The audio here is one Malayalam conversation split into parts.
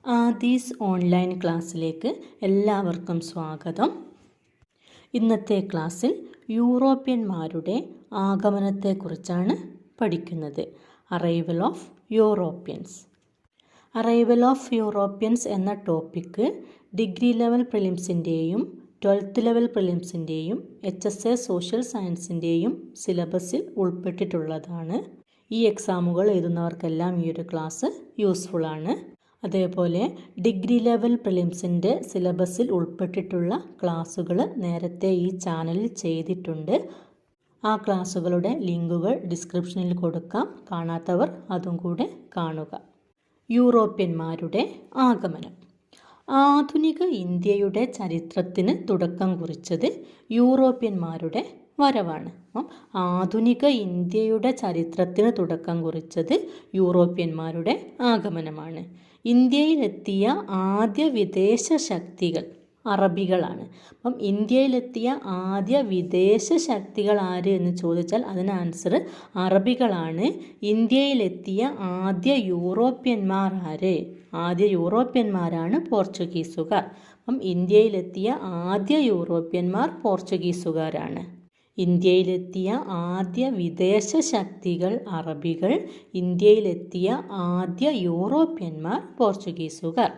ആദീസ് ഓൺലൈൻ ക്ലാസ്സിലേക്ക് എല്ലാവർക്കും സ്വാഗതം. ഇന്നത്തെ ക്ലാസ്സിൽ യൂറോപ്യന്മാരുടെ ആഗമനത്തെക്കുറിച്ചാണ് പഠിക്കുന്നത്. Arrival of Europeans. Arrival of Europeans എന്ന ടോപ്പിക്ക് ഡിഗ്രി ലെവൽ പ്രിലിംസിൻ്റെയും 12th ലെവൽ പ്രിലിംസിൻ്റെയും HSA സോഷ്യൽ സയൻസിൻ്റെയും സിലബസിൽ ഉൾപ്പെട്ടിട്ടുള്ളതാണ്. ഈ എക്സാമുകൾ എഴുതുന്നവർക്കെല്ലാം ഈ ഒരു ക്ലാസ് യൂസ്ഫുള്ളാണ്. അതേപോലെ ഡിഗ്രി ലെവൽ പ്രിലിംസിൻ്റെ സിലബസിൽ ഉൾപ്പെട്ടിട്ടുള്ള ക്ലാസ്സുകൾ നേരത്തെ ഈ ചാനലിൽ ചെയ്തിട്ടുണ്ട്. ആ ക്ലാസ്സുകളുടെ ലിങ്കുകൾ ഡിസ്ക്രിപ്ഷനിൽ കൊടുക്കാം. കാണാത്തവർ അതും കൂടെ കാണുക. യൂറോപ്യന്മാരുടെ ആഗമനം. ആധുനിക ഇന്ത്യയുടെ ചരിത്രത്തിന് തുടക്കം കുറിച്ചത് യൂറോപ്യന്മാരുടെ വരവാണ്. ആധുനിക ഇന്ത്യയുടെ ചരിത്രത്തിന് തുടക്കം കുറിച്ചത് യൂറോപ്യന്മാരുടെ ആഗമനമാണ്. ഇന്ത്യയിലെത്തിയ ആദ്യ വിദേശ ശക്തികൾ അറബികളാണ്. ഇന്ത്യയിലെത്തിയ ആദ്യ വിദേശ ശക്തികൾ ആര് എന്ന് ചോദിച്ചാൽ അതിന് ആൻസർ അറബികളാണ്. ഇന്ത്യയിലെത്തിയ ആദ്യ യൂറോപ്യന്മാർ ആര്? ആദ്യ യൂറോപ്യന്മാരാണ് പോർച്ചുഗീസുകാർ. ഇന്ത്യയിലെത്തിയ ആദ്യ യൂറോപ്യന്മാർ പോർച്ചുഗീസുകാരാണ്. ഇന്ത്യയിലെത്തിയ ആദ്യ വിദേശ ശക്തികൾ അറബികൾ. ഇന്ത്യയിലെത്തിയ ആദ്യ യൂറോപ്യന്മാർ പോർച്ചുഗീസുകാർ.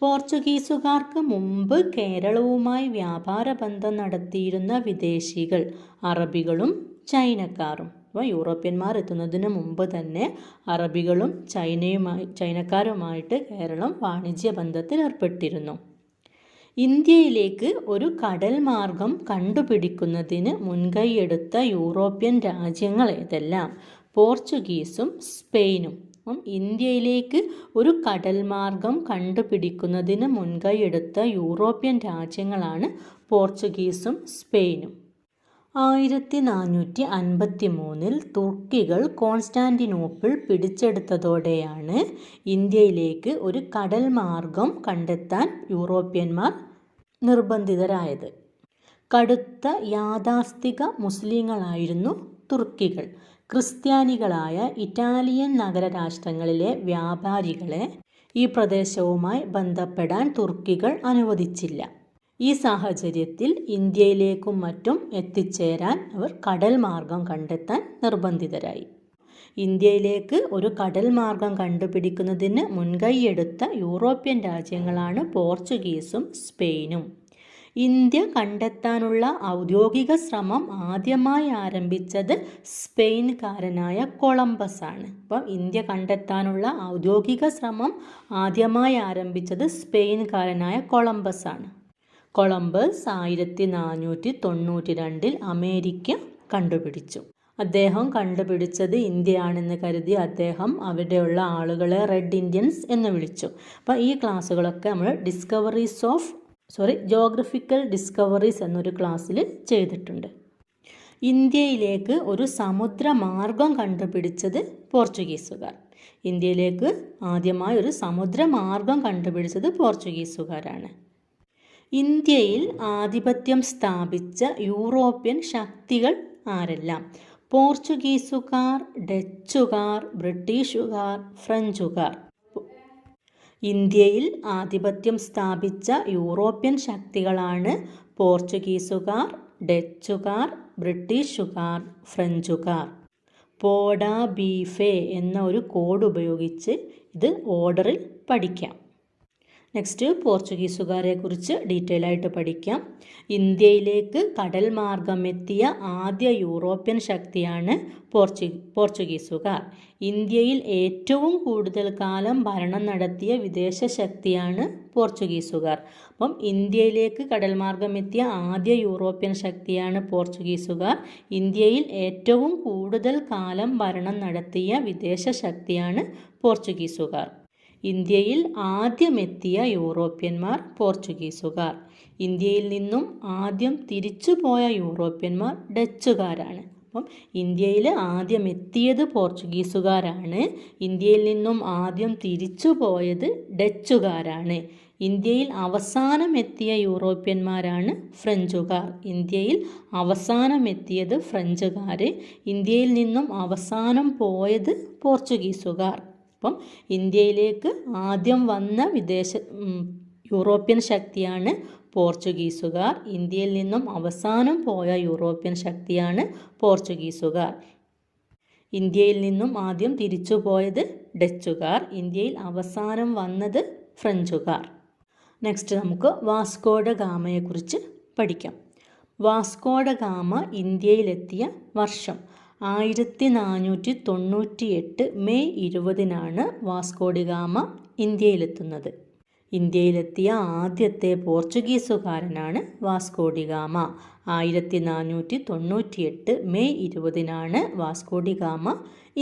പോർച്ചുഗീസുകാർക്ക് മുമ്പ് കേരളവുമായി വ്യാപാര ബന്ധം നടത്തിയിരുന്ന വിദേശികൾ അറബികളും ചൈനക്കാരും. അപ്പോൾ യൂറോപ്യന്മാർ എത്തുന്നതിന് മുമ്പ് തന്നെ അറബികളും ചൈനക്കാരുമായിട്ട് കേരളം വാണിജ്യ ബന്ധത്തിൽ ഏർപ്പെട്ടിരുന്നു. ഇന്ത്യയിലേക്ക് ഒരു കടൽ മാർഗം കണ്ടുപിടിക്കുന്നതിന് മുൻകൈയെടുത്ത യൂറോപ്യൻ രാജ്യങ്ങൾ ഏതെല്ലാം? പോർച്ചുഗീസും സ്പെയിനും. ഇന്ത്യയിലേക്ക് ഒരു കടൽ മാർഗം കണ്ടുപിടിക്കുന്നതിന് മുൻകൈയെടുത്ത യൂറോപ്യൻ രാജ്യങ്ങളാണ് പോർച്ചുഗീസും സ്പെയിനും. 1453 തുർക്കികൾ കോൺസ്റ്റാന്റിനോപ്പിൾ പിടിച്ചെടുത്തതോടെയാണ് ഇന്ത്യയിലേക്ക് ഒരു കടൽ മാർഗം കണ്ടെത്താൻ യൂറോപ്യന്മാർ നിർബന്ധിതരായത്. കടുത്ത യാഥാസ്ഥിക മുസ്ലിങ്ങളായിരുന്നു തുർക്കികൾ. ക്രിസ്ത്യാനികളായ ഇറ്റാലിയൻ നഗരരാഷ്ട്രങ്ങളിലെ വ്യാപാരികളെ ഈ പ്രദേശവുമായി ബന്ധപ്പെടാൻ തുർക്കികൾ അനുവദിച്ചില്ല. ഈ സാഹചര്യത്തിൽ ഇന്ത്യയിലേക്കും മറ്റും എത്തിച്ചേരാൻ അവർ കടൽ മാർഗം കണ്ടെത്താൻ നിർബന്ധിതരായി. ഇന്ത്യയിലേക്ക് ഒരു കടൽ മാർഗം കണ്ടുപിടിക്കുന്നതിന് മുൻകൈയെടുത്ത യൂറോപ്യൻ രാജ്യങ്ങളാണ് പോർച്ചുഗീസും സ്പെയിനും. ഇന്ത്യ കണ്ടെത്താനുള്ള ഔദ്യോഗിക ശ്രമം ആദ്യമായി ആരംഭിച്ചത് സ്പെയിൻകാരനായ കൊളംബസ് ആണ്. അപ്പം ഇന്ത്യ കണ്ടെത്താനുള്ള ഔദ്യോഗിക ശ്രമം ആദ്യമായി ആരംഭിച്ചത് സ്പെയിൻകാരനായ കൊളംബസ് ആണ്. കൊളംബസ് 1492 അമേരിക്ക കണ്ടുപിടിച്ചു. അദ്ദേഹം കണ്ടുപിടിച്ചത് ഇന്ത്യയാണെന്ന് കരുതി അദ്ദേഹം അവിടെയുള്ള ആളുകളെ റെഡ് ഇന്ത്യൻസ് എന്ന് വിളിച്ചു. അപ്പോൾ ഈ ക്ലാസ്സുകളൊക്കെ നമ്മൾ ജോഗ്രഫിക്കൽ ഡിസ്കവറീസ് എന്നൊരു ക്ലാസ്സിൽ ചെയ്തിട്ടുണ്ട്. ഇന്ത്യയിലേക്ക് ഒരു സമുദ്രമാർഗം കണ്ടുപിടിച്ചത് പോർച്ചുഗീസുകാർ. ഇന്ത്യയിലേക്ക് ആദ്യമായി ഒരു സമുദ്രമാർഗം കണ്ടുപിടിച്ചത് പോർച്ചുഗീസുകാരാണ്. ഇന്ത്യയിൽ ആധിപത്യം സ്ഥാപിച്ച യൂറോപ്യൻ ശക്തികൾ ആരെല്ലാം? പോർച്ചുഗീസുകാർ, ഡച്ചുകാർ, ബ്രിട്ടീഷുകാർ, ഫ്രഞ്ചുകാർ. ഇന്ത്യയിൽ ആധിപത്യം സ്ഥാപിച്ച യൂറോപ്യൻ ശക്തികളാണ് പോർച്ചുഗീസുകാർ, ഡച്ചുകാർ, ബ്രിട്ടീഷുകാർ, ഫ്രഞ്ചുകാർ. പോഡാ ബീഫെ എന്ന ഒരു കോഡ് ഉപയോഗിച്ച് ഇത് ഓർഡറിൽ പഠിക്കാം. നെക്സ്റ്റ് പോർച്ചുഗീസുകാരെ കുറിച്ച് ഡീറ്റെയിൽ ആയിട്ട് പഠിക്കാം. ഇന്ത്യയിലേക്ക് കടൽ മാർഗം എത്തിയ ആദ്യ യൂറോപ്യൻ ശക്തിയാണ് പോർച്ചുഗീസുകാർ. ഇന്ത്യയിൽ ഏറ്റവും കൂടുതൽ കാലം ഭരണം നടത്തിയ വിദേശ ശക്തിയാണ് പോർച്ചുഗീസുകാർ. അപ്പം ഇന്ത്യയിലേക്ക് കടൽ മാർഗം എത്തിയ ആദ്യ യൂറോപ്യൻ ശക്തിയാണ് പോർച്ചുഗീസുകാർ. ഇന്ത്യയിൽ ഏറ്റവും കൂടുതൽ കാലം ഭരണം നടത്തിയ വിദേശ ശക്തിയാണ് പോർച്ചുഗീസുകാർ. ഇന്ത്യയിൽ ആദ്യമെത്തിയ യൂറോപ്യന്മാർ പോർച്ചുഗീസുകാർ. ഇന്ത്യയിൽ നിന്നും ആദ്യം തിരിച്ചുപോയ യൂറോപ്യന്മാർ ഡച്ചുകാരാണ്. അപ്പം ഇന്ത്യയിൽ ആദ്യം എത്തിയത് പോർച്ചുഗീസുകാരാണ്. ഇന്ത്യയിൽ നിന്നും ആദ്യം തിരിച്ചുപോയത് ഡച്ചുകാരാണ്. ഇന്ത്യയിൽ അവസാനം എത്തിയ യൂറോപ്യന്മാരാണ് ഫ്രഞ്ചുകാർ. ഇന്ത്യയിൽ അവസാനം എത്തിയത് ഫ്രഞ്ചുകാർ. ഇന്ത്യയിൽ നിന്നും അവസാനം പോയത് പോർച്ചുഗീസുകാർ. അപ്പം ഇന്ത്യയിലേക്ക് ആദ്യം വന്ന യൂറോപ്യൻ ശക്തിയാണ് പോർച്ചുഗീസുകാർ. ഇന്ത്യയിൽ നിന്നും അവസാനം പോയ യൂറോപ്യൻ ശക്തിയാണ് പോർച്ചുഗീസുകാർ. ഇന്ത്യയിൽ നിന്നും ആദ്യം തിരിച്ചു പോയത് ഡച്ചുകാർ. ഇന്ത്യയിൽ അവസാനം വന്നത് ഫ്രഞ്ചുകാർ. നെക്സ്റ്റ് നമുക്ക് വാസ്കോ ഡ ഗാമയെക്കുറിച്ച് പഠിക്കാം. വാസ്കോ ഡ ഗാമ ഇന്ത്യയിലെത്തിയ വർഷം 1498 മെയ് 20-നാണ് വാസ്കോ ഡ ഗാമ ഇന്ത്യയിലെത്തുന്നത്. ഇന്ത്യയിലെത്തിയ ആദ്യത്തെ പോർച്ചുഗീസുകാരനാണ് വാസ്കോ ഡ ഗാമ. 1498 മെയ് 20-നാണ് വാസ്കോ ഡ ഗാമ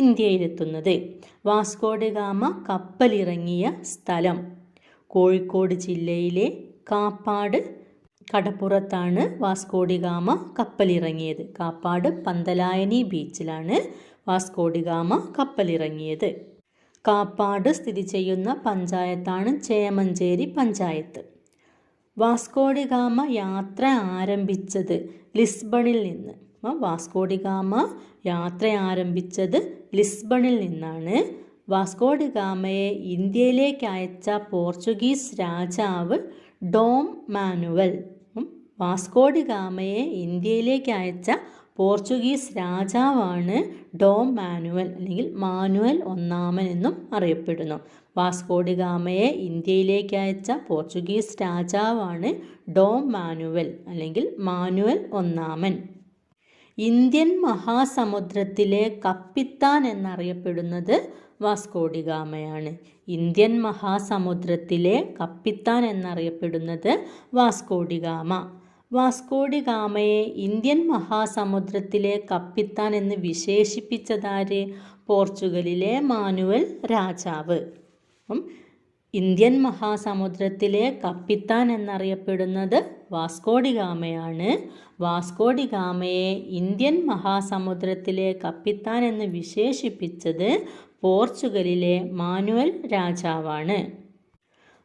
ഇന്ത്യയിലെത്തുന്നത്. വാസ്കോ ഡ ഗാമ കപ്പലിറങ്ങിയ സ്ഥലം കോഴിക്കോട് ജില്ലയിലെ കാപ്പാട് കടപ്പുറത്താണ് വാസ്കോ ഡ ഗാമ കപ്പലിറങ്ങിയത്. കാപ്പാട് പന്തലായനി ബീച്ചിലാണ് വാസ്കോ ഡ ഗാമ കപ്പലിറങ്ങിയത്. കാപ്പാട് സ്ഥിതി ചെയ്യുന്ന പഞ്ചായത്താണ് Chemancheri panchayat. Vasco da Gama യാത്ര ആരംഭിച്ചത് ലിസ്ബണിൽ നിന്ന്. വാസ്കോ ഡ ഗാമ യാത്ര ആരംഭിച്ചത് ലിസ്ബണിൽ നിന്നാണ്. വാസ്കോ ഡ ഗാമയെ ഇന്ത്യയിലേക്ക് അയച്ച പോർച്ചുഗീസ് രാജാവ് ഡോം മാനുവൽ. വാസ്കോ ഡ ഗാമയെ ഇന്ത്യയിലേക്ക് അയച്ച പോർച്ചുഗീസ് രാജാവാണ് ഡോം മാനുവൽ അല്ലെങ്കിൽ മാനുവൽ ഒന്നാമൻ എന്നും അറിയപ്പെടുന്നു. വാസ്കോ ഡ ഗാമയെ ഇന്ത്യയിലേക്ക് അയച്ച പോർച്ചുഗീസ് രാജാവാണ് ഡോം മാനുവൽ അല്ലെങ്കിൽ മാനുവൽ ഒന്നാമൻ. ഇന്ത്യൻ മഹാസമുദ്രത്തിലെ കപ്പിത്താൻ എന്നറിയപ്പെടുന്നത് വാസ്കോ ഡ ഗാമയാണ്. ഇന്ത്യൻ മഹാസമുദ്രത്തിലെ കപ്പിത്താൻ എന്നറിയപ്പെടുന്നത് Vasco da Gama. Vasco da ഗാമയെ ഇന്ത്യൻ മഹാസമുദ്രത്തിലെ കപ്പിത്താൻ എന്ന് വിശേഷിപ്പിച്ചതാര്? പോർച്ചുഗലിലെ മാനുവൽ രാജാവ്. ഇന്ത്യൻ മഹാസമുദ്രത്തിലെ കപ്പിത്താൻ എന്നറിയപ്പെടുന്നത് വാസ്കോ ഡ ഗാമയാണ്. വാസ്കോ ഡ ഗാമയെ ഇന്ത്യൻ മഹാസമുദ്രത്തിലെ കപ്പിത്താൻ എന്ന് വിശേഷിപ്പിച്ചത് പോർച്ചുഗലിലെ മാനുവൽ രാജാവാണ്.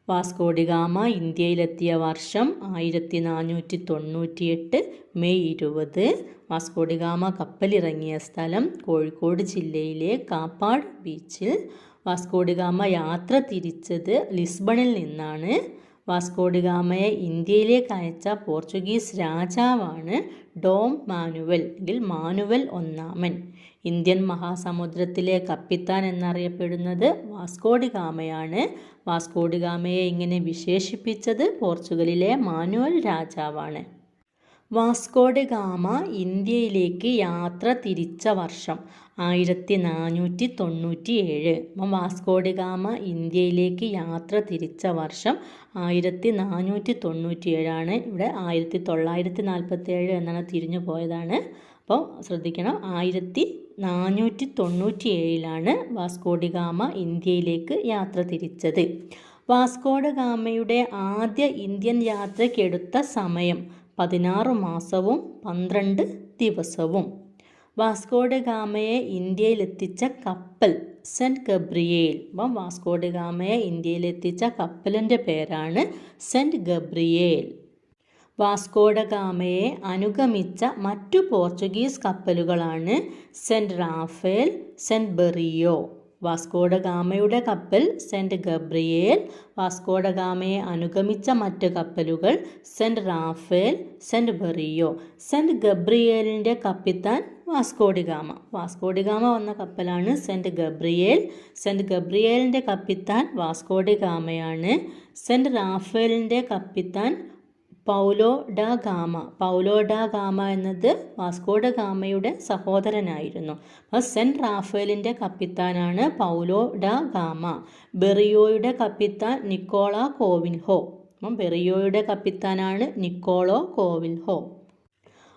വാസ്കോ ഡ ഗാമ ഇന്ത്യയിലെത്തിയ വർഷം 1498 മെയ് 20. വാസ്കോ ഡ ഗാമ കപ്പലിറങ്ങിയ സ്ഥലം കോഴിക്കോട് ജില്ലയിലെ കാപ്പാട് ബീച്ചിൽ. വാസ്കോ ഡ ഗാമ യാത്ര തിരിച്ചത് ലിസ്ബണിൽ നിന്നാണ്. വാസ്കോ ഡ ഗാമയെ ഇന്ത്യയിലേക്ക് അയച്ച പോർച്ചുഗീസ് രാജാവാണ് ഡോം മാനുവൽ അല്ലെങ്കിൽ മാനുവൽ ഒന്നാമൻ. ഇന്ത്യൻ മഹാസമുദ്രത്തിലെ കപ്പിത്താൻ എന്നറിയപ്പെടുന്നത് വാസ്കോ ഡ ഗാമയാണ്. വാസ്കോ ഡ ഗാമയെ ഇങ്ങനെ വിശേഷിപ്പിച്ചത് പോർച്ചുഗലിലെ മാനുവൽ രാജാവാണ്. വാസ്കോ ഡ ഗാമ ഇന്ത്യയിലേക്ക് യാത്ര തിരിച്ച വർഷം 1497. വാസ്കോ ഡ ഗാമ ഇന്ത്യയിലേക്ക് യാത്ര തിരിച്ച വർഷം 1497. ഇവിടെ 1947 എന്നാണ് തിരിഞ്ഞു പോയതാണ്. അപ്പോൾ ശ്രദ്ധിക്കണം, 1497 വാസ്കോ ഡ ഗാമ ഇന്ത്യയിലേക്ക് യാത്ര തിരിച്ചത്. വാസ്കോ ഡ ഗാമയുടെ ആദ്യ ഇന്ത്യൻ യാത്രയ്ക്കെടുത്ത സമയം 16 മാസവും 12 ദിവസവും. വാസ്കോ ഡ ഗാമയെ ഇന്ത്യയിലെത്തിച്ച കപ്പൽ സെൻറ്റ് ഗബ്രിയേൽ. വാസ്കോ ഡ ഗാമയെ ഇന്ത്യയിലെത്തിച്ച കപ്പലിൻ്റെ പേരാണ് സെൻറ്റ് ഗബ്രിയേൽ. വാസ്കോ ഡ ഗാമയെ അനുഗമിച്ച മറ്റു പോർച്ചുഗീസ് കപ്പലുകളാണ് saint Raphael, saint Berrio. Vasco da ഗാമയുടെ കപ്പൽ സെൻറ്റ് ഗബ്രിയേൽ. വാസ്കോ ഡ ഗാമയെ അനുഗമിച്ച മറ്റ് കപ്പലുകൾ saint Raphael, saint Berrio. Saint ഗബ്രിയേലിൻ്റെ കപ്പിത്താൻ Vasco da Gama. Vasco da Gama വന്ന കപ്പലാണ് സെൻറ്റ് ഗബ്രിയേൽ. സെൻറ്റ് ഗബ്രിയേലിൻ്റെ കപ്പിത്താൻ വാസ്കോ ഡ ഗാമയാണ്. സെൻറ്റ് റാഫേലിൻ്റെ കപ്പിത്താൻ Paulo da Gama. Paulo da Gama എന്നത് വാസ്കോ ഡ ഗാമയുടെ സഹോദരനായിരുന്നു. അപ്പോൾ സെൻറ്റ് റാഫേലിൻ്റെ കപ്പിത്താനാണ് പൗലോ ഡ ഗാമ. ബെറിയോയുടെ കപ്പിത്താൻ നിക്കോളോ കോവിൽഹോ. ബെറിയോയുടെ കപ്പിത്താനാണ് Nicolau Coelho.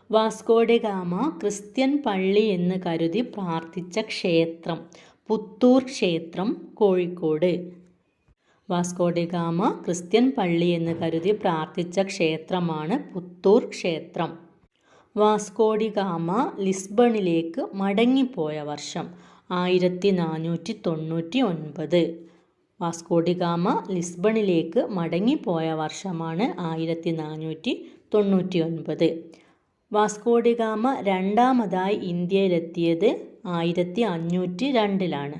Vasco da Gama Christian പള്ളി എന്ന് കരുതി പ്രാർത്ഥിച്ച ക്ഷേത്രം പുത്തൂർ ക്ഷേത്രം, Kozhikode. Vasco da Gama Christian പള്ളി എന്ന് കരുതി പ്രാർത്ഥിച്ച ക്ഷേത്രമാണ് പുത്തൂർ ക്ഷേത്രം. വാസ്കോ ഡ ഗാമ ലിസ്ബണിലേക്ക് മടങ്ങിപ്പോയ വർഷം 1499. വാസ്കോ ഡ ഗാമ ലിസ്ബണിലേക്ക് മടങ്ങിപ്പോയ വർഷമാണ് 1499. വാസ്കോ ഡ ഗാമ രണ്ടാമതായി ഇന്ത്യയിലെത്തിയത് 1502.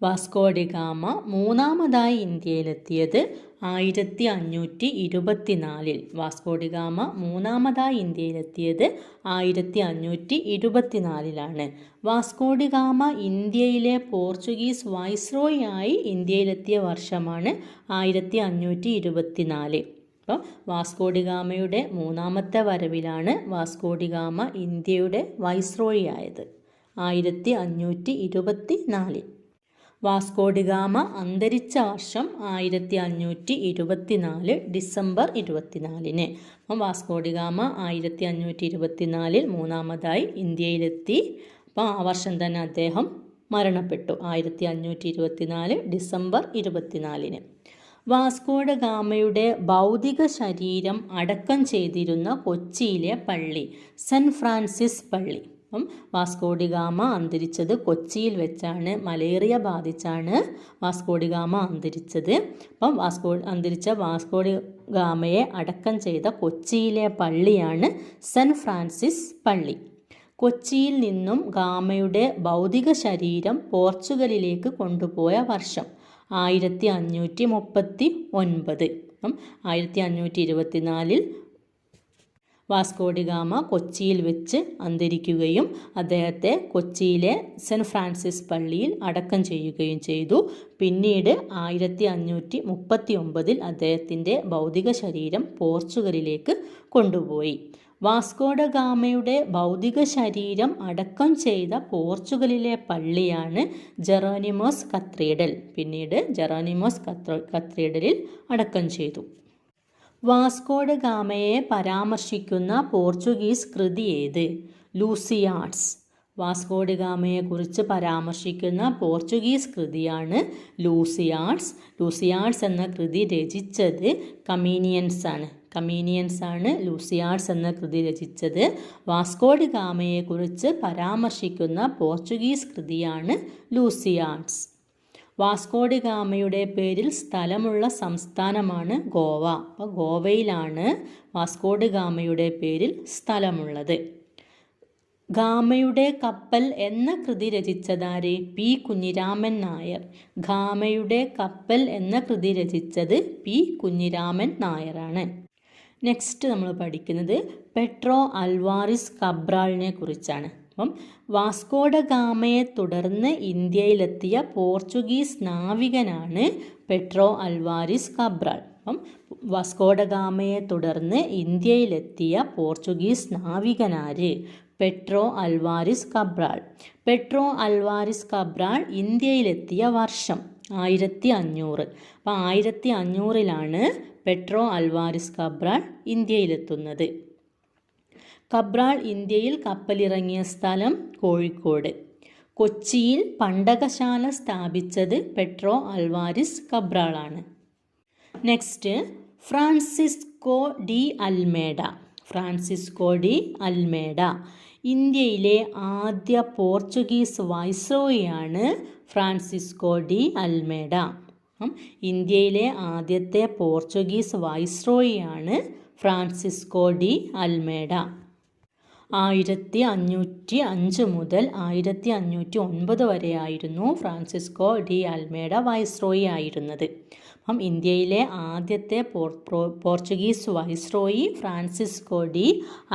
വാസ്കോ ഡി ഗാമ മൂന്നാമതായി ഇന്ത്യയിലെത്തിയത് 1524. വാസ്കോ ഡി ഗാമ മൂന്നാമതായി ഇന്ത്യയിലെത്തിയത് 1524. വാസ്കോ ഡി ഗാമ ഇന്ത്യയിലെ പോർച്ചുഗീസ് വൈസ്രോയി ആയി ഇന്ത്യയിലെത്തിയ വർഷമാണ് 1524. അപ്പം വാസ്കോ ഡി ഗാമയുടെ മൂന്നാമത്തെ വരവിലാണ് വാസ്കോ ഡി ഗാമ ഇന്ത്യയുടെ വൈസ്രോയി ആയത് 1524. വാസ്കോ ഡി ഗാമ അന്തരിച്ച വർഷം 1524 ഡിസംബർ 24. അപ്പം വാസ്കോ ഡി ഗാമ 1524 മൂന്നാമതായി ഇന്ത്യയിലെത്തി. അപ്പോൾ ആ വർഷം തന്നെ അദ്ദേഹം മരണപ്പെട്ടു 1524 ഡിസംബർ 24. വാസ്കോ ഡി ഗാമയുടെ ഭൗതിക ശരീരം അടക്കം ചെയ്തിരുന്ന കൊച്ചിയിലെ പള്ളി സെൻറ്റ് ഫ്രാൻസിസ് പള്ളി. അപ്പം വാസ്കോ ഡി ഗാമ അന്തരിച്ചത് കൊച്ചിയിൽ വെച്ചാണ്. മലേറിയ ബാധിച്ചാണ് വാസ്കോ ഡി ഗാമ അന്തരിച്ചത്. അപ്പം അന്തരിച്ച വാസ്കോ ഡി ഗാമയെ അടക്കം ചെയ്ത കൊച്ചിയിലെ പള്ളിയാണ് സെൻറ്റ് ഫ്രാൻസിസ് പള്ളി. കൊച്ചിയിൽ നിന്നും ഗാമയുടെ ഭൗതിക ശരീരം പോർച്ചുഗലിലേക്ക് കൊണ്ടുപോയ വർഷം 1539. അപ്പം 1524 വാസ്കോ ഡി ഗാമ കൊച്ചിയിൽ വെച്ച് അന്തരിക്കുകയും അദ്ദേഹത്തെ കൊച്ചിയിലെ സെൻറ്റ് ഫ്രാൻസിസ് പള്ളിയിൽ അടക്കം ചെയ്യുകയും ചെയ്തു. പിന്നീട് 1539 അദ്ദേഹത്തിൻ്റെ ഭൗതിക ശരീരം പോർച്ചുഗലിലേക്ക് കൊണ്ടുപോയി. വാസ്കോ ഡി ഗാമയുടെ ഭൗതിക ശരീരം അടക്കം ചെയ്ത പോർച്ചുഗലിലെ പള്ളിയാണ് ജെറോനിമോസ് കത്തീഡ്രൽ. പിന്നീട് ജെറോനിമോസ് കത്തീഡ്രലിൽ അടക്കം ചെയ്തു. വാസ്കോ ഡി ഗാമയെ പരാമർശിക്കുന്ന പോർച്ചുഗീസ് കൃതി ഏത്? ലൂസിയാഡ്സ്. വാസ്കോ ഡി ഗാമയെക്കുറിച്ച് പരാമർശിക്കുന്ന പോർച്ചുഗീസ് കൃതിയാണ് ലൂസിയാഡ്സ്. ലൂസിയാഡ്സ് എന്ന കൃതി രചിച്ചത് കമീനിയൻസ് ആണ് ലൂസിയാഡ്സ് എന്ന കൃതി രചിച്ചത്. വാസ്കോ ഡി ഗാമയെക്കുറിച്ച് പരാമർശിക്കുന്ന പോർച്ചുഗീസ് കൃതിയാണ് ലൂസിയാഡ്സ്. വാസ്കോ ഡി ഗാമയുടെ പേരിൽ സ്ഥലമുള്ള സംസ്ഥാനമാണ് ഗോവ. അപ്പോൾ ഗോവയിലാണ് വാസ്കോ ഡി ഗാമയുടെ പേരിൽ സ്ഥലമുള്ളത്. ഗാമയുടെ കപ്പൽ എന്ന കൃതി രചിച്ചതാര്? പി കുഞ്ഞിരാമൻ നായർ. ഗാമയുടെ കപ്പൽ എന്ന കൃതി രചിച്ചത് പി കുഞ്ഞിരാമൻ നായരാണ്. നെക്സ്റ്റ് നമ്മൾ പഠിക്കുന്നത് പെട്രോ അൽവാരിസ് കബ്രാളിനെ കുറിച്ചാണ്. അപ്പം വാസ്കോ ഡി ഗാമയെ തുടർന്ന് ഇന്ത്യയിലെത്തിയ പോർച്ചുഗീസ് നാവികനാണ് പെട്രോ അൽവാരിസ് കബ്രാൾ. അപ്പം വാസ്കോ ഡി ഗാമയെ തുടർന്ന് ഇന്ത്യയിലെത്തിയ പോർച്ചുഗീസ് നാവികനാര്? Pedro Alvares Cabral. Pedro Alvares Cabral ഇന്ത്യയിലെത്തിയ വർഷം 1500. അപ്പം 1500 പെട്രോ അൽവാരിസ് കബ്രാൾ ഇന്ത്യയിലെത്തുന്നത്. കബ്രാൾ ഇന്ത്യയിൽ കപ്പലിറങ്ങിയ സ്ഥലം കോഴിക്കോട്. കൊച്ചിയിൽ പണ്ടകശാല സ്ഥാപിച്ചത് പെട്രോ അൽവാരിസ് കബ്രാളാണ്. Next Francisco de Almeida. Francisco de Almeida ഇന്ത്യയിലെ ആദ്യ പോർച്ചുഗീസ് വൈസ്രോയിയാണ് ഫ്രാൻസിസ്കോ ഡി അൽമേഡ. ഇന്ത്യയിലെ ആദ്യത്തെ പോർച്ചുഗീസ് വൈസ്രോയിയാണ് ഫ്രാൻസിസ്കോ ഡി അൽമേഡ. 1505 മുതൽ 1509 വരെയായിരുന്നു ഫ്രാൻസിസ്കോ ഡി അൽമേഡ വൈസ്രോയി ആയിരുന്നത്. അപ്പം ഇന്ത്യയിലെ ആദ്യത്തെ Portuguese viceroy Francisco de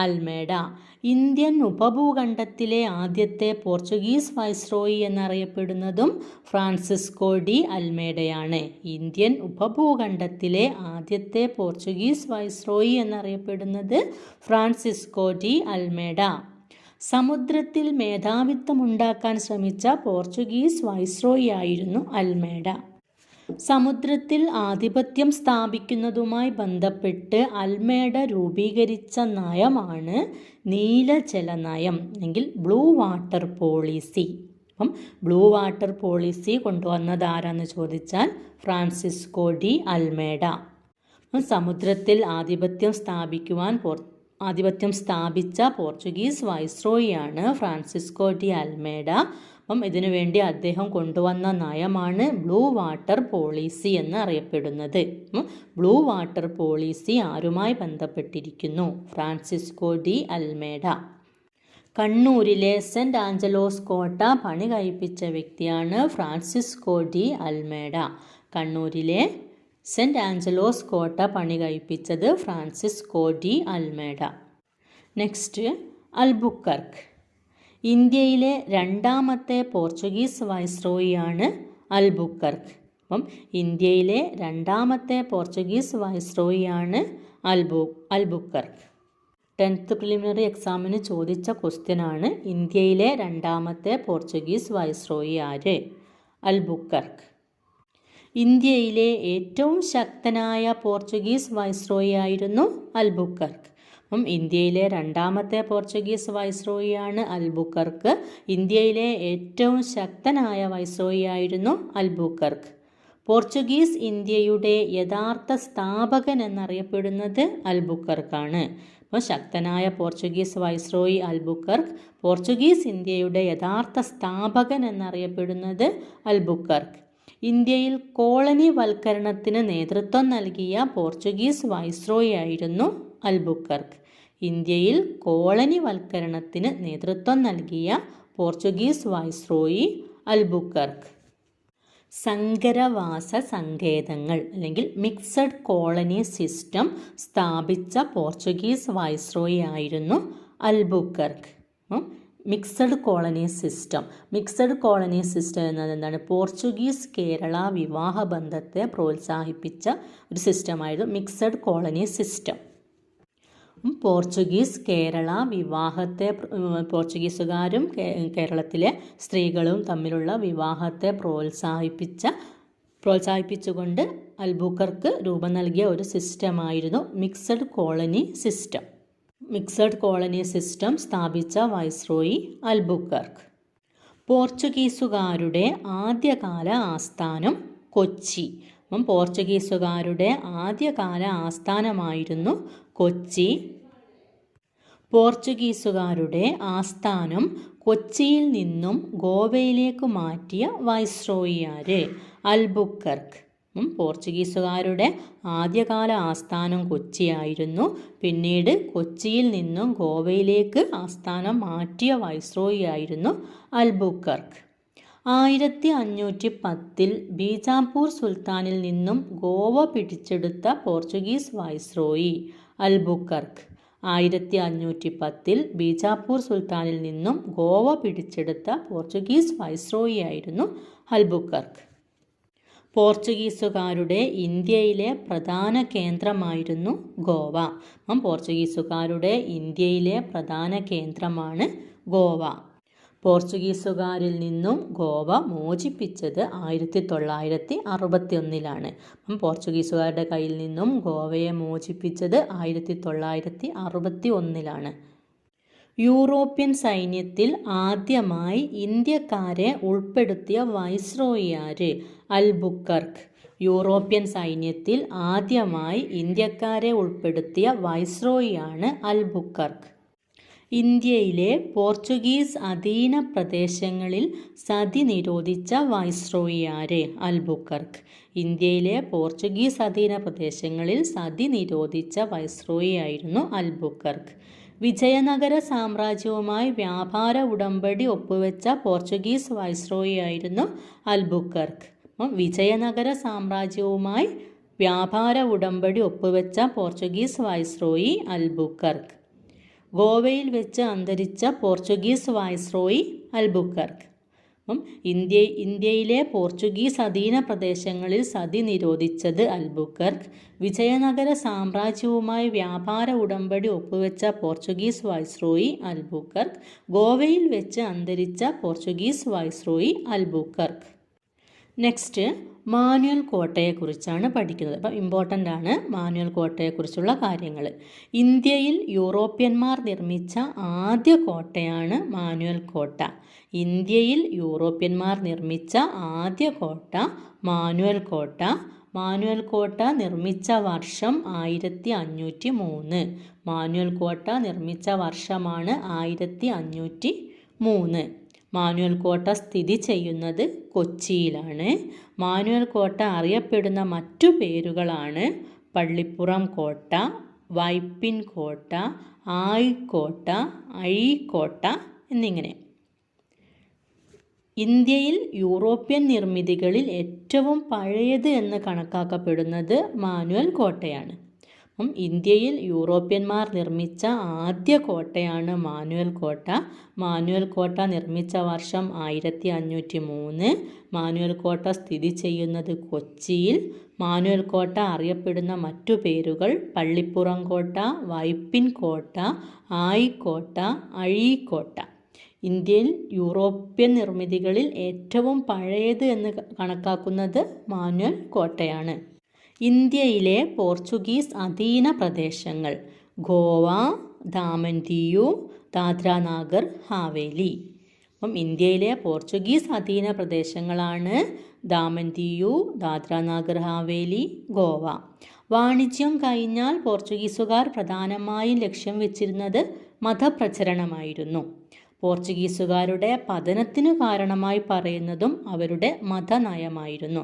Almeida. Indian ഉപഭൂഖണ്ഡത്തിലെ ആദ്യത്തെ പോർച്ചുഗീസ് വൈസ്രോയി എന്നറിയപ്പെടുന്നതും ഫ്രാൻസിസ്കോ ഡി അൽമേഡയാണ്. ഇന്ത്യൻ ഉപഭൂഖണ്ഡത്തിലെ ആദ്യത്തെ പോർച്ചുഗീസ് വൈസ്രോയി എന്നറിയപ്പെടുന്നത് ഫ്രാൻസിസ്കോ ഡി അൽമേഡ. സമുദ്രത്തിൽ മേധാവിത്വമുണ്ടാക്കാൻ ശ്രമിച്ച പോർച്ചുഗീസ് വൈസ്രോയി ആയിരുന്നു അൽമേഡ. സമുദ്രത്തിൽ ആധിപത്യം സ്ഥാപിക്കുന്നതുമായി ബന്ധപ്പെട്ട് അൽമേഡ രൂപീകരിച്ച നയമാണ് നീലജല നയം അല്ലെങ്കിൽ ബ്ലൂ വാട്ടർ പോളിസി. അപ്പം ബ്ലൂ വാട്ടർ പോളിസി കൊണ്ടുവന്നത് ആരാന്ന് ചോദിച്ചാൽ ഫ്രാൻസിസ്കോ ഡി അൽമേഡ. സമുദ്രത്തിൽ ആധിപത്യം സ്ഥാപിച്ച പോർച്ചുഗീസ് വൈസ്രോയിയാണ് ഫ്രാൻസിസ്കോ ഡി അൽമേഡ. അപ്പം ഇതിനു വേണ്ടി അദ്ദേഹം കൊണ്ടുവന്ന നയമാണ് ബ്ലൂ വാട്ടർ പോളിസി എന്ന് അറിയപ്പെടുന്നത്. ബ്ലൂ വാട്ടർ പോളിസി ആരുമായി ബന്ധപ്പെട്ടിരിക്കുന്നു? Francisco de Almeida. കണ്ണൂരിലെ സെൻറ്റ് ആഞ്ചലോസ് കോട്ട പണി കഴിപ്പിച്ച വ്യക്തിയാണ് ഫ്രാൻസിസ്കോ ഡി അൽമേഡ. കണ്ണൂരിലെ സെൻറ്റ് ആഞ്ചലോസ് കോട്ട പണി കഴിപ്പിച്ചത് Francisco de Almeida. Next, Albuquerque. ഇന്ത്യയിലെ രണ്ടാമത്തെ പോർച്ചുഗീസ് വൈസ്രോയിയാണ് അൽബുക്കർക്ക്. അപ്പം ഇന്ത്യയിലെ രണ്ടാമത്തെ പോർച്ചുഗീസ് വൈസ്രോയിയാണ് അൽബുക്കർക്ക്. 10th പ്രിലിമിനറി എക്സാമിന് ചോദിച്ച ക്വസ്റ്റ്യനാണ് ഇന്ത്യയിലെ രണ്ടാമത്തെ പോർച്ചുഗീസ് വൈസ്രോയി ആര്? അൽബുക്കർക്ക്. ഇന്ത്യയിലെ ഏറ്റവും ശക്തനായ പോർച്ചുഗീസ് വൈസ്രോയി ആയിരുന്നു അൽബുക്കർക്ക്. അപ്പം ഇന്ത്യയിലെ രണ്ടാമത്തെ പോർച്ചുഗീസ് വൈസ്രോയിയാണ് അൽബുക്കർക്ക്. ഇന്ത്യയിലെ ഏറ്റവും ശക്തനായ വൈസ്രോയി ആയിരുന്നു അൽബുക്കർക്ക്. പോർച്ചുഗീസ് ഇന്ത്യയുടെ യഥാർത്ഥ സ്ഥാപകൻ എന്നറിയപ്പെടുന്നത് അൽബുക്കർക്കാണ്. അപ്പോൾ ശക്തനായ പോർച്ചുഗീസ് വൈസ്രോയി അൽബുക്കർക്ക്, പോർച്ചുഗീസ് ഇന്ത്യയുടെ യഥാർത്ഥ സ്ഥാപകൻ എന്നറിയപ്പെടുന്നത് അൽബുക്കർക്ക്. ഇന്ത്യയിൽ കോളനി വൽക്കരണത്തിന് നേതൃത്വം നൽകിയ പോർച്ചുഗീസ് വൈസ്രോയി ആയിരുന്നു അൽബുക്കർക്ക്. ഇന്ത്യയിൽ കോളനി വൽക്കരണത്തിന് നേതൃത്വം നൽകിയ പോർച്ചുഗീസ് വൈസ്രോയി അൽബുക്കർക്ക്. സങ്കരവാസ സങ്കേതങ്ങൾ അല്ലെങ്കിൽ മിക്സഡ് കോളനി സിസ്റ്റം സ്ഥാപിച്ച പോർച്ചുഗീസ് വൈസ്രോയി ആയിരുന്നു അൽബുക്കർക്ക്. മിക്സഡ് കോളനി സിസ്റ്റം എന്നത് എന്താണ്? പോർച്ചുഗീസ് കേരള വിവാഹ ബന്ധത്തെ പ്രോത്സാഹിപ്പിച്ച ഒരു സിസ്റ്റമായിരുന്നു mixed colony system. Portuguese Kerala വിവാഹത്തെ, പോർച്ചുഗീസുകാരും കേരളത്തിലെ സ്ത്രീകളും തമ്മിലുള്ള വിവാഹത്തെ പ്രോത്സാഹിപ്പിച്ചുകൊണ്ട് അൽബുക്കർക്ക് രൂപം നൽകിയ ഒരു സിസ്റ്റമായിരുന്നു mixed colony system. Mixed colony system സ്ഥാപിച്ച വൈസ്രോയി അൽബുക്കർക്ക്. പോർച്ചുഗീസുകാരുടെ ആദ്യകാല ആസ്ഥാനം കൊച്ചി. പോർച്ചുഗീസുകാരുടെ ആദ്യകാല ആസ്ഥാനമായിരുന്നു കൊച്ചി. പോർച്ചുഗീസുകാരുടെ ആസ്ഥാനം കൊച്ചിയിൽ നിന്നും ഗോവയിലേക്ക് മാറ്റിയ വൈസ്രോയി ആര്? അൽബുക്കർക്ക്. പോർച്ചുഗീസുകാരുടെ ആദ്യകാല ആസ്ഥാനം കൊച്ചിയായിരുന്നു. പിന്നീട് കൊച്ചിയിൽ നിന്നും ഗോവയിലേക്ക് ആസ്ഥാനം മാറ്റിയ വൈസ്രോയി ആയിരുന്നു അൽബുക്കർക്ക്. 1510 ബീജാപ്പൂർ സുൽത്താനിൽ നിന്നും ഗോവ പിടിച്ചെടുത്ത പോർച്ചുഗീസ് വൈസ്രോയി അൽബുക്കർക്ക്. 1510 ബീജാപ്പൂർ സുൽത്താനിൽ നിന്നും ഗോവ പിടിച്ചെടുത്ത പോർച്ചുഗീസ് വൈസ്രോയി ആയിരുന്നു അൽബുക്കർക്ക്. പോർച്ചുഗീസുകാരുടെ ഇന്ത്യയിലെ പ്രധാന കേന്ദ്രമായിരുന്നു ഗോവ. പോർച്ചുഗീസുകാരുടെ ഇന്ത്യയിലെ പ്രധാന കേന്ദ്രമാണ് ഗോവ. പോർച്ചുഗീസുകാരിൽ നിന്നും ഗോവ മോചിപ്പിച്ചത് 1961. പോർച്ചുഗീസുകാരുടെ കയ്യിൽ നിന്നും ഗോവയെ മോചിപ്പിച്ചത് 1961. യൂറോപ്യൻ സൈന്യത്തിൽ ആദ്യമായി ഇന്ത്യക്കാരെ ഉൾപ്പെടുത്തിയ വൈസ്രോയി ആര്? അൽബുക്കർക്ക്. യൂറോപ്യൻ സൈന്യത്തിൽ ആദ്യമായി ഇന്ത്യക്കാരെ ഉൾപ്പെടുത്തിയ വൈസ്രോയിയാണ് അൽബുക്കർക്ക്. ഇന്ത്യയിലെ പോർച്ചുഗീസ് അധീന പ്രദേശങ്ങളിൽ സതി നിരോധിച്ച വൈസ്രോയി ആര്? അൽബുക്കർക്ക്. ഇന്ത്യയിലെ പോർച്ചുഗീസ് അധീന പ്രദേശങ്ങളിൽ സതി നിരോധിച്ച വൈസ്രോയി ആയിരുന്നു അൽബുക്കർക്ക്. വിജയനഗര സാമ്രാജ്യവുമായി വ്യാപാര ഉടമ്പടി ഒപ്പുവെച്ച പോർച്ചുഗീസ് വൈസ്രോയി ആയിരുന്നു അൽബുക്കർക്ക്. വിജയനഗര സാമ്രാജ്യവുമായി വ്യാപാര ഉടമ്പടി ഒപ്പുവെച്ച പോർച്ചുഗീസ് വൈസ്രോയി അൽബുക്കർക്ക്. ഗോവയിൽ വെച്ച് അന്തരിച്ച പോർച്ചുഗീസ് വൈസ്രോയി അൽബുക്കർക്ക്. ഇന്ത്യയിലെ പോർച്ചുഗീസ് അധീന പ്രദേശങ്ങളിൽ സതി നിരോധിച്ചത് അൽബുക്കർക്ക്. വിജയനഗര സാമ്രാജ്യവുമായി വ്യാപാര ഉടമ്പടി ഒപ്പുവെച്ച പോർച്ചുഗീസ് വൈസ്രോയി അൽബുക്കർക്ക്. ഗോവയിൽ വെച്ച് അന്തരിച്ച Portuguese viceroy Albuquerque. Next, Manuel കോട്ടയെക്കുറിച്ചാണ് പഠിക്കുന്നത്. അപ്പം ഇമ്പോർട്ടൻ്റ് ആണ് മാനുവൽ കോട്ടയെക്കുറിച്ചുള്ള കാര്യങ്ങൾ. ഇന്ത്യയിൽ യൂറോപ്യന്മാർ നിർമ്മിച്ച ആദ്യ കോട്ടയാണ് മാനുവൽ കോട്ട. ഇന്ത്യയിൽ യൂറോപ്യന്മാർ നിർമ്മിച്ച ആദ്യ കോട്ട മാനുവൽ കോട്ട. മാനുവൽ കോട്ട നിർമ്മിച്ച വർഷം 1503. മാനുവൽ കോട്ട നിർമ്മിച്ച വർഷമാണ് 1503. മാനുവൽ കോട്ട സ്ഥിതി ചെയ്യുന്നത് കൊച്ചിയിലാണ്. മാനുവൽ കോട്ട അറിയപ്പെടുന്ന മറ്റു പേരുകളാണ് പള്ളിപ്പുറം കോട്ട, വൈപ്പിൻ കോട്ട, ആയിക്കോട്ട, അഴീക്കോട്ട എന്നിങ്ങനെ. ഇന്ത്യയിൽ യൂറോപ്യൻ നിർമ്മിതികളിൽ ഏറ്റവും പഴയത് എന്ന് കണക്കാക്കപ്പെടുന്നത് മാനുവൽ കോട്ടയാണ്. ഇന്ത്യയിൽ യൂറോപ്യന്മാർ നിർമ്മിച്ച ആദ്യ കോട്ടയാണ് മാനുവൽ കോട്ട. മാനുവൽ കോട്ട നിർമ്മിച്ച വർഷം 1503. മാനുവൽ കോട്ട സ്ഥിതി ചെയ്യുന്നത് കൊച്ചിയിൽ. മാനുവൽ കോട്ട അറിയപ്പെടുന്ന മറ്റു പേരുകൾ പള്ളിപ്പുറം കോട്ട, വൈപ്പിൻ കോട്ട, ആയിക്കോട്ട, അഴീക്കോട്ട. ഇന്ത്യയിൽ യൂറോപ്യൻ നിർമ്മിതികളിൽ ഏറ്റവും പഴയത് എന്ന് കണക്കാക്കുന്നത് മാനുവൽ കോട്ടയാണ്. ഇന്ത്യയിലെ പോർച്ചുഗീസ് അധീന പ്രദേശങ്ങൾ: ഗോവ, ദാമൻ ദിയു, ദാദ്ര നാഗർ ഹാവേലി. ഇന്ത്യയിലെ പോർച്ചുഗീസ് അധീന പ്രദേശങ്ങളാണ് ദാമൻ ദിയു, ദാദ്ര നാഗർ ഹാവേലി, ഗോവ. വാണിജ്യം കഴിഞ്ഞാൽ പോർച്ചുഗീസുകാർ പ്രധാനമായും ലക്ഷ്യം വെച്ചിരുന്നത് മതപ്രചരണമായിരുന്നു. പോർച്ചുഗീസുകാരുടെ പതനത്തിനു കാരണമായി പറയുന്നതും അവരുടെ മതനയമായിരുന്നു.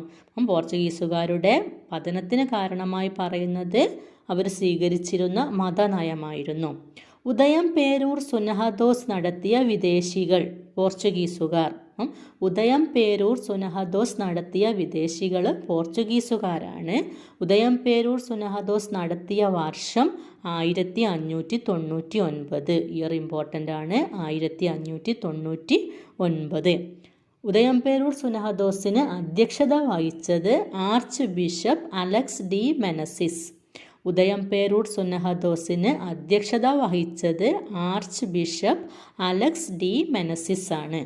പോർച്ചുഗീസുകാരുടെ പതനത്തിന് കാരണമായി പറയുന്നത് അവർ സ്വീകരിച്ചിരുന്ന മതനയമായിരുന്നു. ഉദയംപേരൂർ സുനഹദോസ് നടത്തിയ വിദേശികൾ പോർച്ചുഗീസുകാർ. ഉദയംപേരൂർ സുനഹദോസ് നടത്തിയ വിദേശികൾ പോർച്ചുഗീസുകാരാണ്. ഉദയംപേരൂർ സുനഹദോസ് നടത്തിയ വർഷം 1599. ഇയർ ഇമ്പോർട്ടൻ്റ് ആണ്, 1599. ഉദയംപേരൂർ സുനഹദോസിന് അധ്യക്ഷത വഹിച്ചത് archbishop Alex de Menezes. Udayamperoor സുനഹദോസിന് അധ്യക്ഷത വഹിച്ചത് archbishop Alex de Menezes ആണ്.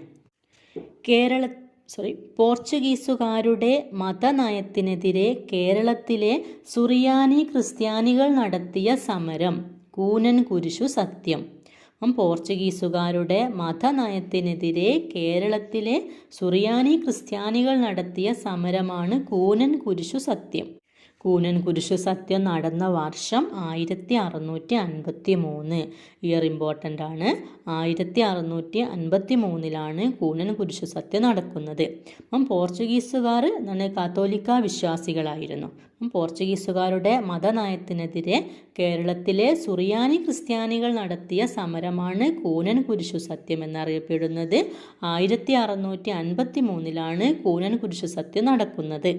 പോർച്ചുഗീസുകാരുടെ മതനയത്തിനെതിരെ കേരളത്തിലെ സുറിയാനി ക്രിസ്ത്യാനികൾ നടത്തിയ സമരം കൂനൻ കുരിശു സത്യം. പോർച്ചുഗീസുകാരുടെ മതനയത്തിനെതിരെ കേരളത്തിലെ സുറിയാനി ക്രിസ്ത്യാനികൾ നടത്തിയ സമരമാണ് കൂനൻ കുരിശു സത്യം. കൂനൻ കുരിശു സത്യം നടന്ന വർഷം 1653. ഇയർ ഇമ്പോർട്ടൻ്റ് ആണ്, 1653 കൂനൻ കുരിശു സത്യം നടക്കുന്നത്. പോർച്ചുഗീസുകാർ കാത്തോലിക്ക വിശ്വാസികളായിരുന്നു. പോർച്ചുഗീസുകാരുടെ മതനയത്തിനെതിരെ കേരളത്തിലെ സുറിയാനി ക്രിസ്ത്യാനികൾ നടത്തിയ സമരമാണ് കൂനൻ കുരിശു സത്യം എന്നറിയപ്പെടുന്നത്. 1653 കൂനൻ കുരിശു സത്യം നടക്കുന്നത്.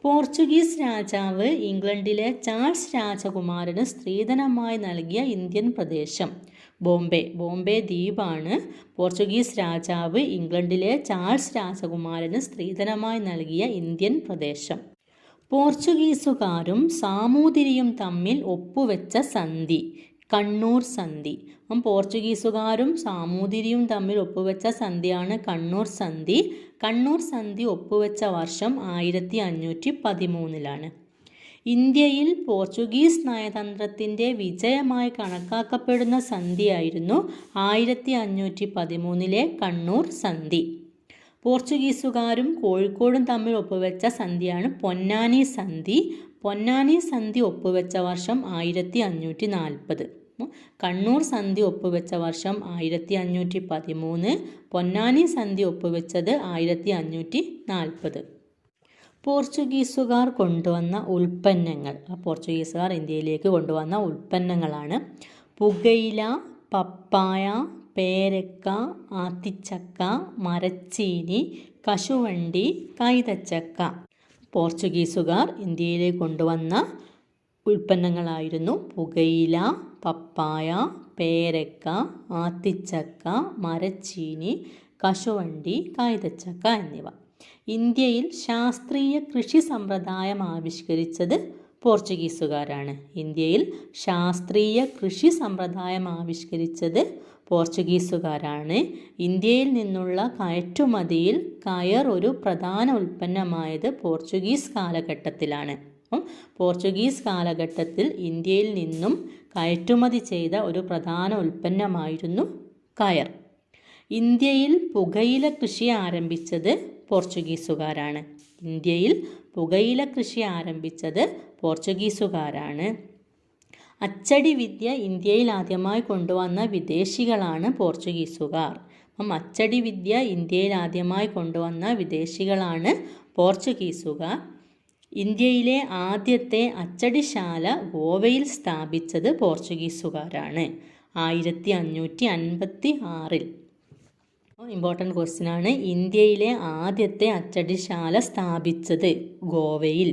പോർച്ചുഗീസ് രാജാവ് ഇംഗ്ലണ്ടിലെ ചാൾസ് രാജകുമാരന് സ്ത്രീധനമായി നൽകിയ ഇന്ത്യൻ പ്രദേശം ബോംബെ ദ്വീപാണ്. പോർച്ചുഗീസ് രാജാവ് ഇംഗ്ലണ്ടിലെ ചാൾസ് രാജകുമാരന് സ്ത്രീധനമായി നൽകിയ ഇന്ത്യൻ പ്രദേശം. പോർച്ചുഗീസുകാരും സാമൂതിരിയും തമ്മിൽ ഒപ്പുവെച്ച സന്ധി കണ്ണൂർ സന്ധി. പോർച്ചുഗീസുകാരും സാമൂതിരിയും തമ്മിൽ ഒപ്പുവെച്ച സന്ധിയാണ് കണ്ണൂർ സന്ധി. കണ്ണൂർ സന്ധി ഒപ്പുവെച്ച വർഷം 1513. ഇന്ത്യയിൽ പോർച്ചുഗീസ് നയതന്ത്രത്തിൻ്റെ വിജയമായി കണക്കാക്കപ്പെടുന്ന സന്ധിയായിരുന്നു 1513 കണ്ണൂർ സന്ധി. പോർച്ചുഗീസുകാരും കോഴിക്കോടും തമ്മിൽ ഒപ്പുവെച്ച സന്ധിയാണ് പൊന്നാനി സന്ധി. പൊന്നാനി സന്ധി ഒപ്പുവെച്ച വർഷം 1540. കണ്ണൂർ സന്ധി ഒപ്പുവെച്ച വർഷം 1513. പൊന്നാനി സന്ധി ഒപ്പുവെച്ചത് 1540. പോർച്ചുഗീസുകാർ കൊണ്ടുവന്ന ഉൽപ്പന്നങ്ങൾ. പോർച്ചുഗീസുകാർ ഇന്ത്യയിലേക്ക് കൊണ്ടുവന്ന ഉൽപ്പന്നങ്ങളാണ് പുകയില, പപ്പായ, പേരക്ക, ആത്തിച്ചക്ക, മരച്ചീനി, കശുവണ്ടി, കൈതച്ചക്ക. പോർച്ചുഗീസുകാർ ഇന്ത്യയിലേക്ക് കൊണ്ടുവന്ന ഉൽപ്പന്നങ്ങളായിരുന്നു പുകയില, പപ്പായ, പേരക്ക, ആത്തിച്ചക്ക, മരച്ചീനി, കശുവണ്ടി, കൈതച്ചക്ക എന്നിവ. ഇന്ത്യയിൽ ശാസ്ത്രീയ കൃഷി സമ്പ്രദായം ആവിഷ്കരിച്ചത് പോർച്ചുഗീസുകാരാണ്. ഇന്ത്യയിൽ ശാസ്ത്രീയ കൃഷി സമ്പ്രദായം ആവിഷ്കരിച്ചത് പോർച്ചുഗീസുകാരാണ്. ഇന്ത്യയിൽ നിന്നുള്ള കയറ്റുമതിയിൽ കയർ ഒരു പ്രധാന ഉൽപ്പന്നമായത് പോർച്ചുഗീസ് കാലഘട്ടത്തിലാണ്. പോർച്ചുഗീസ് കാലഘട്ടത്തിൽ ഇന്ത്യയിൽ നിന്നും കയറ്റുമതി ചെയ്ത ഒരു പ്രധാന ഉൽപ്പന്നമായിരുന്നു കയർ. ഇന്ത്യയിൽ പുകയില കൃഷി ആരംഭിച്ചത് പോർച്ചുഗീസുകാരാണ്. ഇന്ത്യയിൽ പുകയില കൃഷി ആരംഭിച്ചത് പോർച്ചുഗീസുകാരാണ്. അച്ചടി വിദ്യ ഇന്ത്യയിൽ ആദ്യമായി കൊണ്ടുവന്ന വിദേശികളാണ് പോർച്ചുഗീസുകാർ. അച്ചടി വിദ്യ ഇന്ത്യയിൽ ആദ്യമായി കൊണ്ടുവന്ന വിദേശികളാണ് പോർച്ചുഗീസുകാർ. ഇന്ത്യയിലെ ആദ്യത്തെ അച്ചടിശാല ഗോവയിൽ സ്ഥാപിച്ചത് പോർച്ചുഗീസുകാരാണ് 1556. ഇമ്പോർട്ടൻ്റ് ക്വസ്റ്റ്യൻ ആണ്. ഇന്ത്യയിലെ ആദ്യത്തെ അച്ചടിശാല സ്ഥാപിച്ചത് ഗോവയിൽ.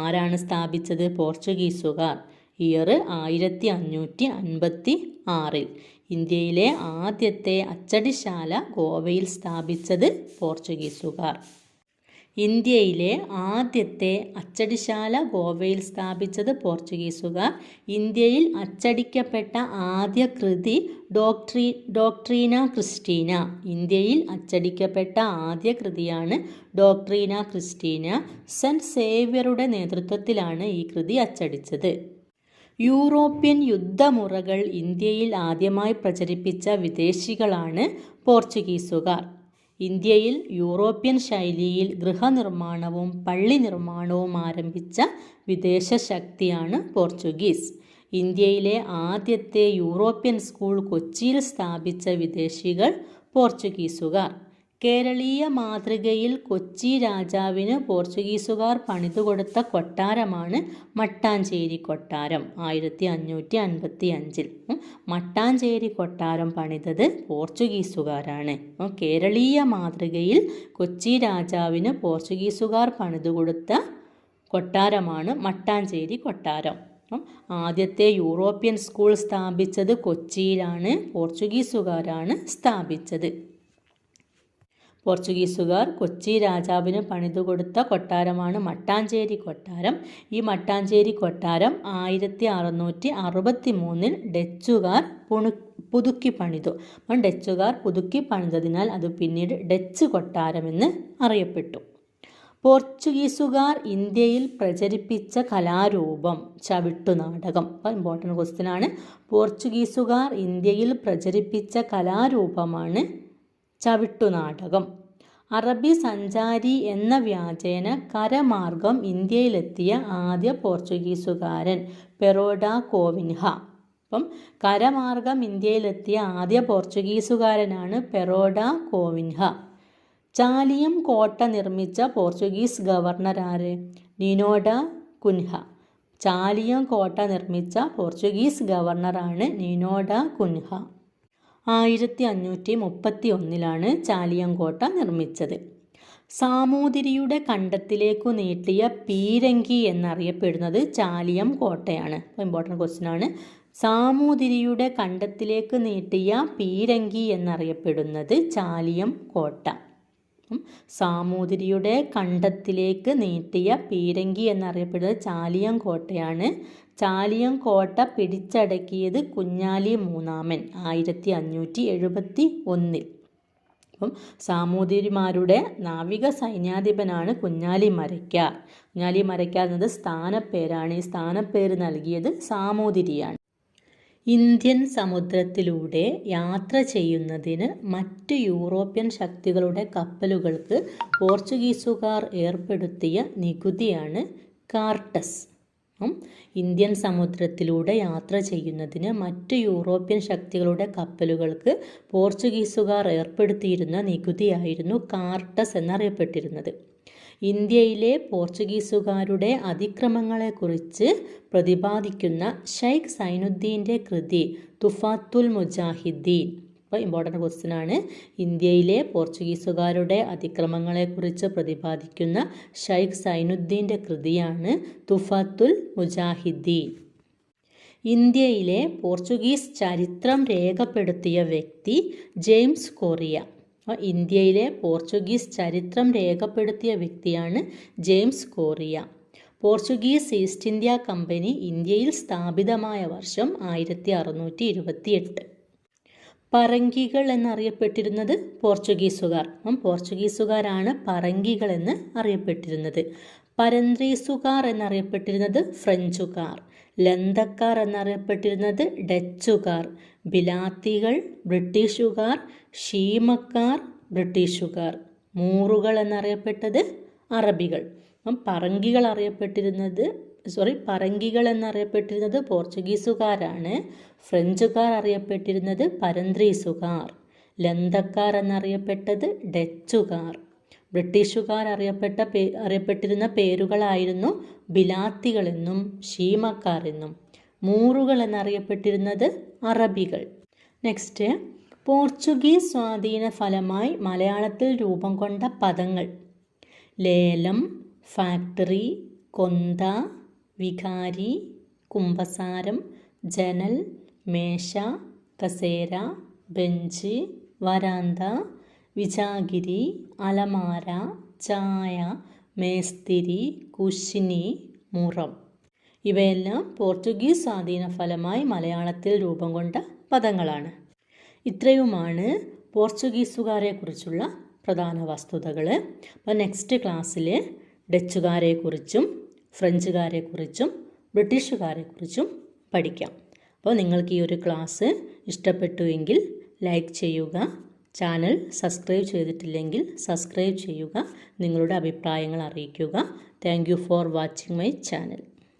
ആരാണ് സ്ഥാപിച്ചത്? പോർച്ചുഗീസുകാർ. ഇയർ 1556. ഇന്ത്യയിലെ ആദ്യത്തെ അച്ചടിശാല ഗോവയിൽ സ്ഥാപിച്ചത് പോർച്ചുഗീസുകാർ. ഇന്ത്യയിലെ ആദ്യത്തെ അച്ചടിശാല ഗോവയിൽ സ്ഥാപിച്ചത് പോർച്ചുഗീസുകാർ. ഇന്ത്യയിൽ അച്ചടിക്കപ്പെട്ട ആദ്യ കൃതി ഡോക്ട്രീന ക്രിസ്റ്റീന. ഇന്ത്യയിൽ അച്ചടിക്കപ്പെട്ട ആദ്യ കൃതിയാണ് ഡോക്ട്രീന ക്രിസ്റ്റീന. സെൻറ്റ് സേവ്യറുടെ നേതൃത്വത്തിലാണ് ഈ കൃതി അച്ചടിച്ചത്. യൂറോപ്യൻ യുദ്ധമുറകൾ ഇന്ത്യയിൽ ആദ്യമായി പ്രചരിപ്പിച്ച വിദേശികളാണ് പോർച്ചുഗീസുകാർ. ഇന്ത്യയിൽ യൂറോപ്യൻ ശൈലിയിൽ ഗൃഹനിർമ്മാണവും പള്ളി നിർമ്മാണവും ആരംഭിച്ച വിദേശ ശക്തിയാണ് പോർച്ചുഗീസ്. ഇന്ത്യയിലെ ആദ്യത്തെ യൂറോപ്യൻ സ്കൂൾ കൊച്ചിയിൽ സ്ഥാപിച്ച വിദേശികൾ പോർച്ചുഗീസുകാർ. കേരളീയ മാതൃകയിൽ കൊച്ചി രാജാവിന് പോർച്ചുഗീസുകാർ പണിതുകൊടുത്ത കൊട്ടാരമാണ് മട്ടാഞ്ചേരി കൊട്ടാരം 1555. മട്ടാഞ്ചേരി കൊട്ടാരം പണിതത് പോർച്ചുഗീസുകാരാണ്. കേരളീയ മാതൃകയിൽ കൊച്ചി രാജാവിന് പോർച്ചുഗീസുകാർ പണിതുകൊടുത്ത കൊട്ടാരമാണ് മട്ടാഞ്ചേരി കൊട്ടാരം. ആദ്യത്തെ യൂറോപ്യൻ സ്കൂൾ സ്ഥാപിച്ചത് കൊച്ചിയിലാണ്. പോർച്ചുഗീസുകാരാണ് സ്ഥാപിച്ചത്. പോർച്ചുഗീസുകാർ കൊച്ചി രാജാവിന് പണിതുകൊടുത്ത കൊട്ടാരമാണ് മട്ടാഞ്ചേരി കൊട്ടാരം. ഈ മട്ടാഞ്ചേരി കൊട്ടാരം 1663 ഡച്ചുകാർ പുതുക്കി പണിതു. ഡച്ചുകാർ പുതുക്കി പണിതതിനാൽ അത് പിന്നീട് ഡച്ച് കൊട്ടാരമെന്ന് അറിയപ്പെട്ടു. പോർച്ചുഗീസുകാർ ഇന്ത്യയിൽ പ്രചരിപ്പിച്ച കലാരൂപം ചവിട്ടുനാടകം. ഇമ്പോർട്ടൻ്റ് ക്വസ്റ്റ്യൻ ആണ്. പോർച്ചുഗീസുകാർ ഇന്ത്യയിൽ പ്രചരിപ്പിച്ച കലാരൂപമാണ് ചവിട്ടുനാടകം. അറബി സഞ്ചാരി എന്ന വ്യാജേന കരമാർഗം ഇന്ത്യയിലെത്തിയ ആദ്യ പോർച്ചുഗീസുകാരൻ പെറോഡ കോവിൻഹ. കരമാർഗം ഇന്ത്യയിലെത്തിയ ആദ്യ പോർച്ചുഗീസുകാരനാണ് പെറോഡ കോവിൻഹ. ചാലിയം കോട്ട നിർമ്മിച്ച പോർച്ചുഗീസ് ഗവർണർ ആര്? നിനോഡ കുൻഹ. ചാലിയം കോട്ട നിർമ്മിച്ച പോർച്ചുഗീസ് ഗവർണറാണ് നിനോഡ കുൻഹ. 1531 ചാലിയങ്കോട്ട നിർമ്മിച്ചത്. സാമൂതിരിയുടെ കണ്ടത്തിലേക്കു നീട്ടിയ പീരങ്കി എന്നറിയപ്പെടുന്നത് ചാലിയം കോട്ടയാണ്. ഇമ്പോർട്ടൻ്റ് ക്വസ്റ്റ്യൻ ആണ്. സാമൂതിരിയുടെ കണ്ടത്തിലേക്ക് നീട്ടിയ പീരങ്കി എന്നറിയപ്പെടുന്നത് ചാലിയം കോട്ട. സാമൂതിരിയുടെ കണ്ടത്തിലേക്ക് നീട്ടിയ പീരങ്കി എന്നറിയപ്പെടുന്നത് ചാലിയം കോട്ടയാണ്. ചാലിയം കോട്ട പിടിച്ചടക്കിയത് കുഞ്ഞാലി മൂന്നാമൻ 1571. സാമൂതിരിമാരുടെ നാവിക സൈന്യാധിപനാണ് കുഞ്ഞാലി മരയ്ക്കാർ. കുഞ്ഞാലി മരയ്ക്കാർ എന്നത് സ്ഥാനപ്പേരാണ്. ഈ സ്ഥാനപ്പേര് നൽകിയത് സാമൂതിരിയാണ്. ഇന്ത്യൻ സമുദ്രത്തിലൂടെ യാത്ര ചെയ്യുന്നതിന് മറ്റ് യൂറോപ്യൻ ശക്തികളുടെ കപ്പലുകൾക്ക് പോർച്ചുഗീസുകാർ ഏർപ്പെടുത്തിയ നികുതിയാണ് കാർട്ടസ്. ഇന്ത്യൻ സമുദ്രത്തിലൂടെ യാത്ര ചെയ്യുന്നതിന് മറ്റ് യൂറോപ്യൻ ശക്തികളുടെ കപ്പലുകൾക്ക് പോർച്ചുഗീസുകാർ ഏർപ്പെടുത്തിയിരുന്ന നികുതിയായിരുന്നു കാർട്ടസ് എന്നറിയപ്പെട്ടിരുന്നത്. ഇന്ത്യയിലെ പോർച്ചുഗീസുകാരുടെ അതിക്രമങ്ങളെക്കുറിച്ച് പ്രതിപാദിക്കുന്ന ഷെയ്ഖ് സൈനുദ്ദീൻ്റെ കൃതി തുഫാത്തുൽ മുജാഹിദ്ദീൻ. അപ്പോൾ ഇമ്പോർട്ടൻ്റ് ക്വസ്റ്റ്യൻ ആണ്. ഇന്ത്യയിലെ പോർച്ചുഗീസുകാരുടെ അതിക്രമങ്ങളെക്കുറിച്ച് പ്രതിപാദിക്കുന്ന ഷെയ്ഖ് സൈനുദ്ദീൻ്റെ കൃതിയാണ് തുഫാത്തുൽ മുജാഹിദ്ദീൻ. ഇന്ത്യയിലെ പോർച്ചുഗീസ് ചരിത്രം രേഖപ്പെടുത്തിയ വ്യക്തി ജെയിംസ് കൊറിയ. ഇന്ത്യയിലെ പോർച്ചുഗീസ് ചരിത്രം രേഖപ്പെടുത്തിയ വ്യക്തിയാണ് James Korea. Portuguese east India company ഇന്ത്യയിൽ സ്ഥാപിതമായ വർഷം 1628. പറങ്കികൾ എന്നറിയപ്പെട്ടിരുന്നത് പോർച്ചുഗീസുകാർ. പോർച്ചുഗീസുകാരാണ് പറങ്കികൾ എന്ന് അറിയപ്പെട്ടിരുന്നത്. പരന്ത്രീസുകാർ എന്നറിയപ്പെട്ടിരുന്നത് ഫ്രഞ്ചുകാർ. ലന്തക്കാർ എന്നറിയപ്പെട്ടിരുന്നത് ഡച്ചുകാർ. ബിലാത്തികൾ ബ്രിട്ടീഷുകാർ. ഷീമക്കാർ ബ്രിട്ടീഷുകാർ. മൂറുകൾ എന്നറിയപ്പെട്ടത് അറബികൾ. പറങ്കികൾ എന്നറിയപ്പെട്ടിരുന്നത് പോർച്ചുഗീസുകാരാണ്. ഫ്രഞ്ചുകാർ അറിയപ്പെട്ടിരുന്നത് പരന്ത്രീസുകാർ. ലന്തക്കാർ എന്നറിയപ്പെട്ടത് ഡച്ചുകാർ. ബ്രിട്ടീഷുകാർ അറിയപ്പെട്ടിരുന്ന പേരുകളായിരുന്നു ബിലാത്തികളെന്നും ഷീമക്കാർ എന്നും. മൂറുകൾ എന്നറിയപ്പെട്ടിരുന്നത് അറബികൾ. നെക്സ്റ്റ്, പോർച്ചുഗീസ് സ്വാധീന ഫലമായി മലയാളത്തിൽ രൂപം കൊണ്ട പദങ്ങൾ: ലേലം, ഫാക്ടറി, കൊന്ത, വികാരി, കുമ്പസാരം, ജനൽ, മേശ, കസേര, ബെഞ്ച്, വരാന്ത, വിജാഗിരി, അലമാര, ചായ, മേസ്തിരി, കുശിനി, മുറം. ഇവയെല്ലാം പോർച്ചുഗീസ് സ്വാധീന ഫലമായി മലയാളത്തിൽ രൂപം കൊണ്ട പദങ്ങളാണ്. ഇത്രയുമാണ് പോർച്ചുഗീസുകാരെക്കുറിച്ചുള്ള പ്രധാന വസ്തുതകൾ. അപ്പോൾ നെക്സ്റ്റ് ക്ലാസ്സിൽ ഡച്ചുകാരെക്കുറിച്ചും ഫ്രഞ്ചുകാരെക്കുറിച്ചും ബ്രിട്ടീഷുകാരെക്കുറിച്ചും പഠിക്കാം. അപ്പോൾ നിങ്ങൾക്ക് ഈ ഒരു ക്ലാസ് ഇഷ്ടപ്പെട്ടുവെങ്കിൽ ലൈക്ക് ചെയ്യുക. ചാനൽ സബ്സ്ക്രൈബ് ചെയ്തിട്ടില്ലെങ്കിൽ സബ്സ്ക്രൈബ് ചെയ്യുക. നിങ്ങളുടെ അഭിപ്രായങ്ങൾ അറിയിക്കുക. Thank you for watching my channel.